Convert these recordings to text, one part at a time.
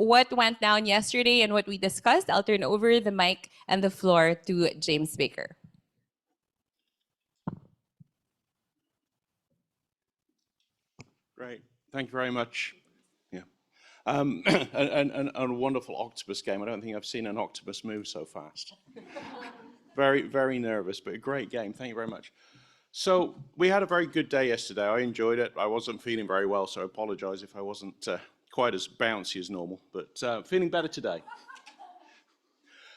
what went down yesterday and what we discussed, I'll turn over the mic and the floor to James Baker. Great. Thank you very much. Yeah. And a wonderful octopus game. I don't think I've seen an octopus move so fast. Very, very nervous, but a great game. Thank you very much. So we had a very good day yesterday. I enjoyed it. I wasn't feeling very well, so I apologize if I wasn't quite as bouncy as normal, but feeling better today.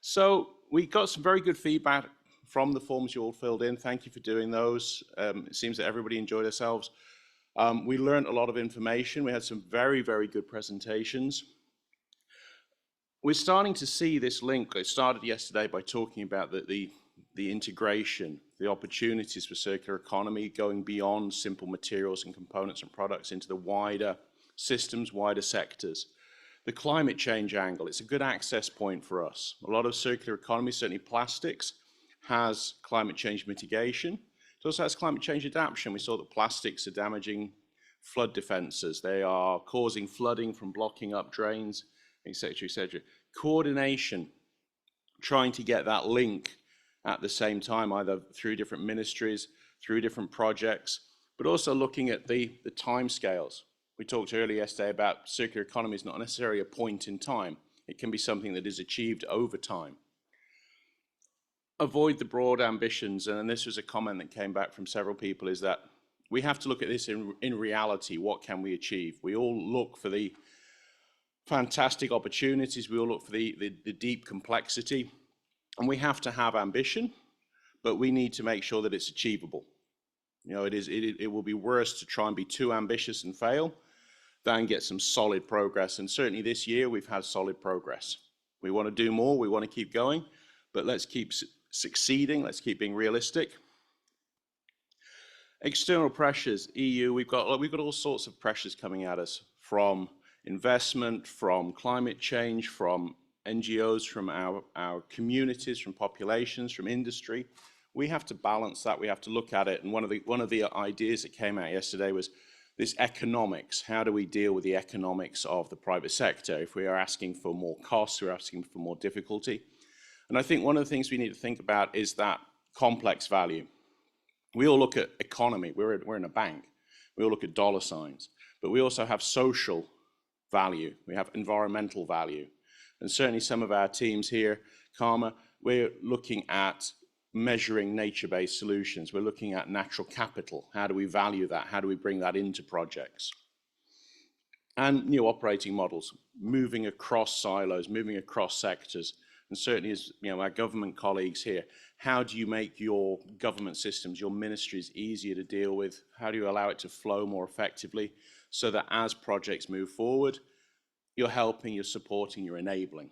So we got some very good feedback from the forms you all filled in. Thank you for doing those. It seems that everybody enjoyed themselves. We learned a lot of information. We had some very, very good presentations. We're starting to see this link. It started yesterday by talking about the integration, the opportunities for circular economy, going beyond simple materials and components and products into the wider systems, wider sectors. The climate change angle, it's a good access point for us. A lot of circular economy, certainly plastics, has climate change mitigation. It also has climate change adaptation. We saw that plastics are damaging flood defenses. They are causing flooding from blocking up drains, etc., etc. Coordination, trying to get that link at the same time, either through different ministries, through different projects, but also looking at the timescales. We talked earlier yesterday about circular economy is not necessarily a point in time. It can be something that is achieved over time. Avoid the broad ambitions, and this was a comment that came back from several people, is that we have to look at this in reality. What can we achieve? We all look for the fantastic opportunities, we all look for the deep complexity, and we have to have ambition, but we need to make sure that it's achievable. You know, it will be worse to try and be too ambitious and fail than get some solid progress, and certainly this year we've had solid progress. We want to do more, we want to keep going, but let's keep succeeding, let's keep being realistic. External pressures, EU, we've got all sorts of pressures coming at us from investment, from climate change, from NGOs, from our communities, from populations, from industry. We have to balance that, we have to look at it, and one of the ideas that came out yesterday was this economics. How do we deal with the economics of the private sector? If we are asking for more costs, we're asking for more difficulty. And I think one of the things we need to think about is that complex value. We all look at economy, we're in a bank, we all look at dollar signs, but we also have social value, we have environmental value. And certainly some of our teams here, Karma, we're looking at measuring nature-based solutions. We're looking at natural capital. How do we value that? How do we bring that into projects? And new operating models, moving across silos, moving across sectors. And certainly as our government colleagues here, how do you make your government systems, your ministries easier to deal with? How do you allow it to flow more effectively so that as projects move forward, you're helping, you're supporting, you're enabling?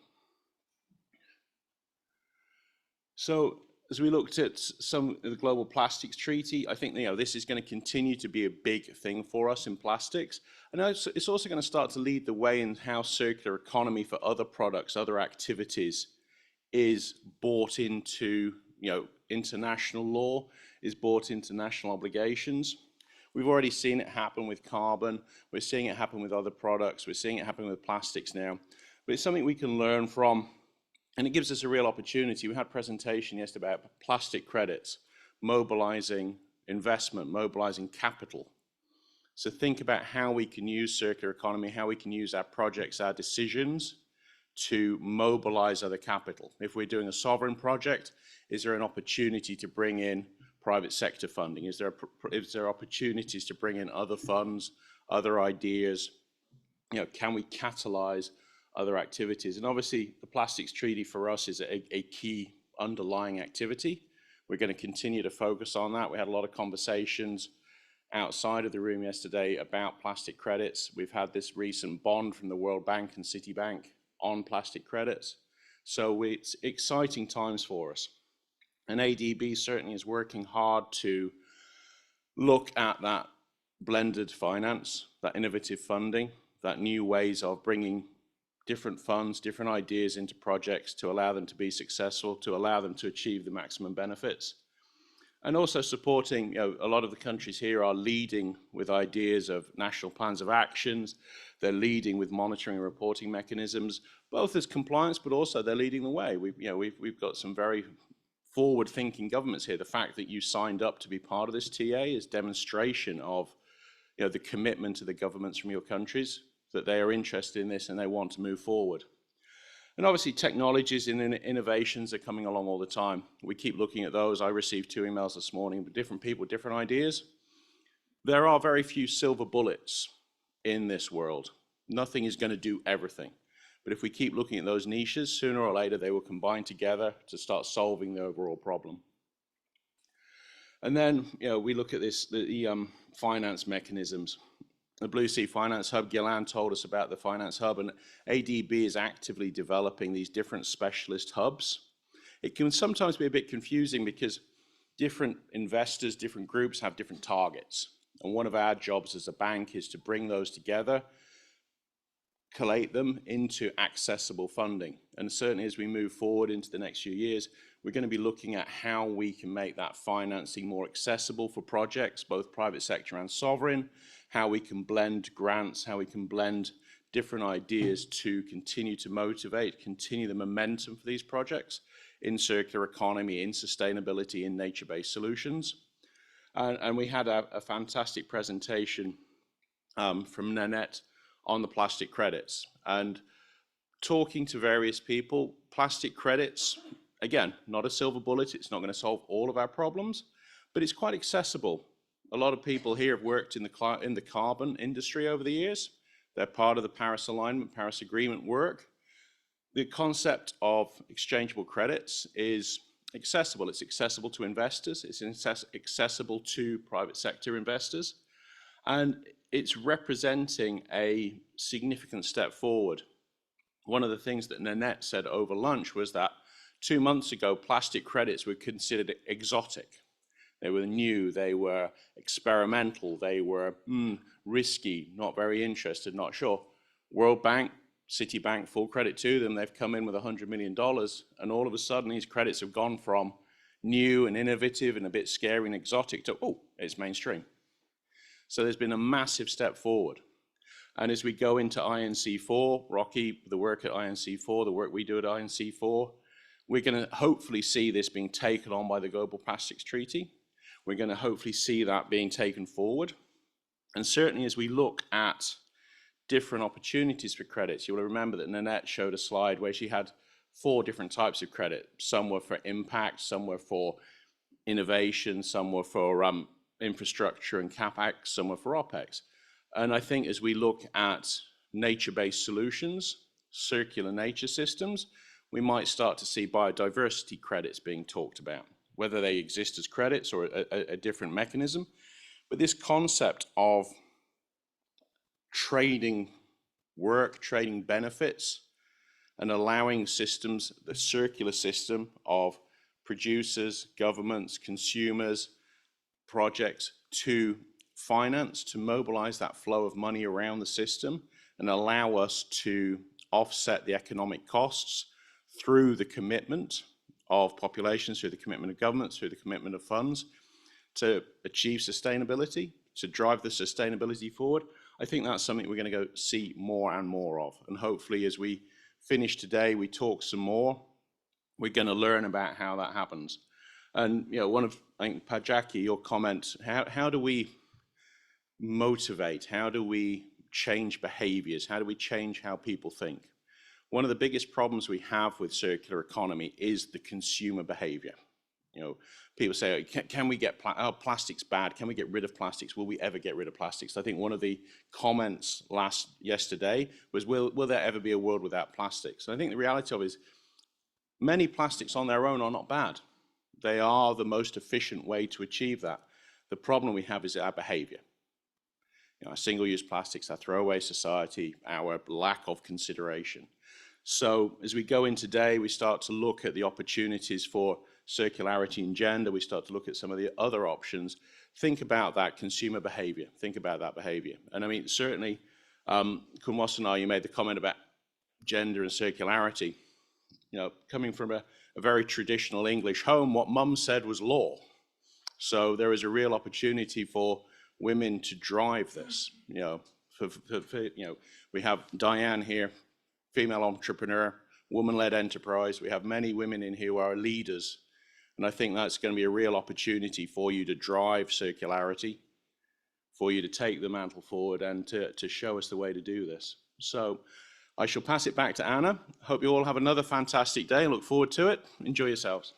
So as we looked at some of the Global Plastics Treaty, I think this is going to continue to be a big thing for us in plastics. And it's also going to start to lead the way in how circular economy for other products, other activities is brought into international law, is brought into national obligations. We've already seen it happen with carbon. We're seeing it happen with other products. We're seeing it happen with plastics now. But it's something we can learn from, and it gives us a real opportunity. We had a presentation yesterday about plastic credits, mobilizing investment, mobilizing capital. So think about how we can use circular economy, how we can use our projects, our decisions to mobilize other capital. If we're doing a sovereign project, is there an opportunity to bring in private sector funding? Is there opportunities to bring in other funds, other ideas? Can we catalyze other activities? And obviously the plastics treaty for us is a key underlying activity. We're going to continue to focus on that. We had a lot of conversations outside of the room yesterday about plastic credits. We've had this recent bond from the World Bank and Citibank on plastic credits. So it's exciting times for us. And ADB certainly is working hard to look at that blended finance, that innovative funding, that new ways of bringing different funds, different ideas into projects to allow them to be successful, to allow them to achieve the maximum benefits. And also supporting, a lot of the countries here are leading with ideas of national plans of actions. They're leading with monitoring and reporting mechanisms, both as compliance, but also they're leading the way. We've got some very forward-thinking governments here. The fact that you signed up to be part of this TA is demonstration of, the commitment of the governments from your countries, that they are interested in this and they want to move forward. And obviously technologies and innovations are coming along all the time. We keep looking at those. I received 2 emails this morning, but different people, different ideas. There are very few silver bullets in this world. Nothing is going to do everything. But if we keep looking at those niches, sooner or later they will combine together to start solving the overall problem. And then, we look at the finance mechanisms. The Blue Sea Finance Hub, Gillan told us about the Finance Hub, and ADB is actively developing these different specialist hubs. It can sometimes be a bit confusing because different investors, different groups have different targets. And one of our jobs as a bank is to bring those together, collate them into accessible funding. And certainly as we move forward into the next few years, we're going to be looking at how we can make that financing more accessible for projects, both private sector and sovereign, how we can blend grants, how we can blend different ideas to continue to motivate, continue the momentum for these projects in circular economy, in sustainability, in nature-based solutions. And we had a fantastic presentation from Nanette on the plastic credits. And talking to various people, plastic credits, again, not a silver bullet, it's not going to solve all of our problems, but it's quite accessible. A lot of people here have worked in the carbon industry over the years. They're part of the Paris Alignment, Paris Agreement work. The concept of exchangeable credits is accessible. It's accessible to investors. It's accessible to private sector investors. And it's representing a significant step forward. One of the things that Nanette said over lunch was that 2 months ago, plastic credits were considered exotic. They were new, they were experimental, they were risky, not very interested, not sure. World Bank, Citibank, full credit to them, they've come in with $100 million, and all of a sudden these credits have gone from new and innovative and a bit scary and exotic to, oh, it's mainstream. So there's been a massive step forward. And as we go into INC4, Rocky, the work at INC4, the work we do at INC4, we're going to hopefully see this being taken on by the Global Plastics Treaty. We're going to hopefully see that being taken forward. And certainly as we look at different opportunities for credits, you will remember that Nanette showed a slide where she had 4 different types of credit. Some were for impact, some were for innovation, some were for infrastructure and CapEx, some were for OpEx. And I think as we look at nature-based solutions, circular nature systems, we might start to see biodiversity credits being talked about, whether they exist as credits or a different mechanism. But this concept of trading work, trading benefits, and allowing systems, the circular system of producers, governments, consumers, projects to finance, to mobilize that flow of money around the system and allow us to offset the economic costs through the commitment of populations, through the commitment of governments, through the commitment of funds to achieve sustainability, to drive the sustainability forward. I think that's something we're going to go see more and more of. And hopefully as we finish today, we talk some more, we're going to learn about how that happens. And one of, I think, Pajaki, your comment, how do we motivate? How do we change behaviors? How do we change how people think? One of the biggest problems we have with circular economy is the consumer behavior. People say, can we get, plastic's bad, can we get rid of plastics? Will we ever get rid of plastics? I think one of the comments yesterday was, will there ever be a world without plastics? And I think the reality of it is, many plastics on their own are not bad. They are the most efficient way to achieve that. The problem we have is our behavior. Our single-use plastics, our throwaway society, our lack of consideration. So as we go in today, we start to look at the opportunities for circularity and gender. We start to look at some of the other options. Think about that consumer behavior. Think about that behavior. And I mean, certainly, Kumwasanal, you made the comment about gender and circularity. Coming from a very traditional English home, what mum said was law. So there is a real opportunity for women to drive this. We have Diane here, female entrepreneur, woman-led enterprise. We have many women in here who are leaders. And I think that's going to be a real opportunity for you to drive circularity, for you to take the mantle forward and to show us the way to do this. So I shall pass it back to Anna. Hope you all have another fantastic day. I look forward to it. Enjoy yourselves.